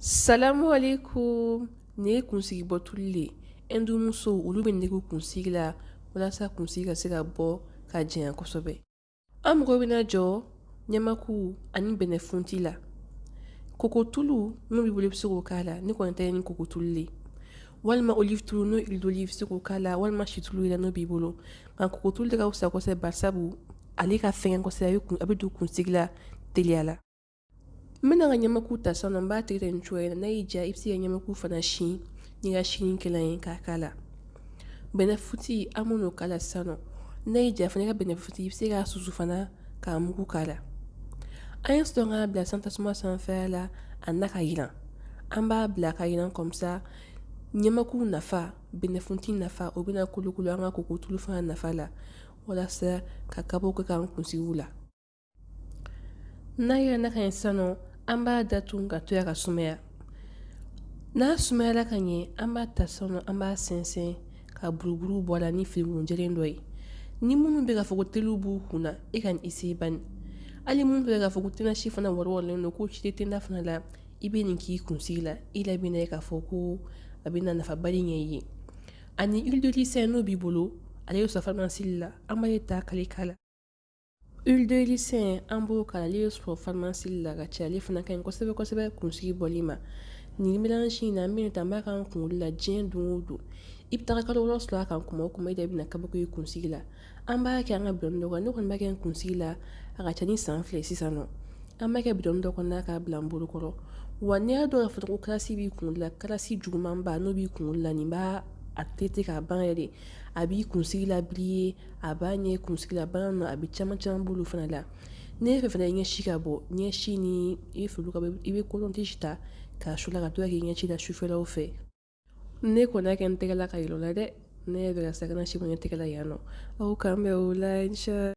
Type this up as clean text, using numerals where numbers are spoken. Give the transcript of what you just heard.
Salamu alaikum ne kunsigi bɔ tulu le endu muso olu bɛ nege kunsigi la walasa kunsigi ka se ka bɔ ka janya kosɛbɛ. An mɔgɔ bɛna jɔ ɲamaku ani bɛnɛfunti la. Koko tulu n'o b'i bolo i bɛ se k'o k'a la ne kɔni tɛ ni koko tulu le. Walima olive tulu n'o huile d'olive i bɛ se k'o k'a la walima situlu yɛrɛ n'o b'i bolo. Nka koko tulu de ka fisa kosɛbɛ barisabu ale ka fɛngɛ kosɛbɛ a bɛ don kunsigi la teliya la. N bɛna ka ɲamaku ta sisan nɔ n b'a tigɛ tigɛ ni cogoya in na n'a y'i diya i bɛ se ka ɲamaku fana sin n'i ka sini kɛlan ye k'a k'a la. Bɛnɛfuti an b'o k'a la sisan nɔ n'a y'i diya fana i ka bɛnɛfuti i bɛ se k'a susu fana k'a mugu k'a la. An ye sɔn k'a bila san tasuma sanfɛ la a na ka yiran an b'a bila ka yiran kɔmisa ɲamaku nafa bɛnɛfunti nafa o bɛna kolokolo an ka koko tulu fana nafa la walasa ka kabaw kɛ k'an kunsigiw la. N'a yɛlɛnna ka ɲɛ sisan nɔ an b'a datugu ka to yen ka sumaya. N'a sumayala ka ɲɛ an b'a ta sisan nɔ an b'a sɛnsɛn ka buruburu bɔ a la ni finikolon jɛlen dɔ ye. Ni minnu bɛ k'a fɔ ko teliw b'u kun na e ka nin essayer bani. Hali minnu bɛ k'a fɔ ko tena si fana wɔrɔlen don ko si tɛ tena fana la i bɛ nin k'i kunsigi la i la bɛna ye k'a fɔ ko a bɛna nafaba de ɲɛ i ye. Ani huile d'olive n'o b'i bolo ale bɛ sɔrɔ pharmacie la an b'a ta k'ale k'a la. Huile d'olive an b'o k'a la ale bɛ sɔrɔ pharmacie la ka caya ale fana ka ɲi kosɛbɛ kosɛbɛ kunsigi bɔli ma. Nin mélange in na an bɛ ta an b'a k'an kunkolo la diɲɛ don o don. I bɛ taga kalo wɔɔrɔ sɔrɔ a kan kuma o kuma i da bɛna kabako ye kunsigi la. An b'a kɛ an ka bidɔnni dɔ kɔnɔ ne kɔni b'a kɛ n kunsigi la a ka ca ni san 2 sisan nɔ. An b'a kɛ bidɔnni dɔ kɔnɔ k'a bila n bolo kɔrɔ. Wa n'i y'a dɔn k'a fɔ ko kalasi b'i kunkolo la kalasi jugumanba n'o b'i kunkolo la nin b'a a tete k'a ban yɛrɛ de a b'i kunsigi la bili a b'a ɲɛ kunsigi la bana ninnu a bɛ caman caman bolo fana la. Ne fɛ fana ɲɛ si ka bɔ ɲɛ si ni i bɛ foli ka bɔ i bɛ kɔlɔnti ta k'a sula ka to ka k'i ɲɛ ci la sufɛlaw fɛ. Ne kɔni y'a kɛ n tɛgɛ la ka yɛlɛ o la dɛ ne yɛrɛ bɛ ka sakana si bɔ n tɛgɛ la yan nɔ aw k'an bɛn o la inshallah.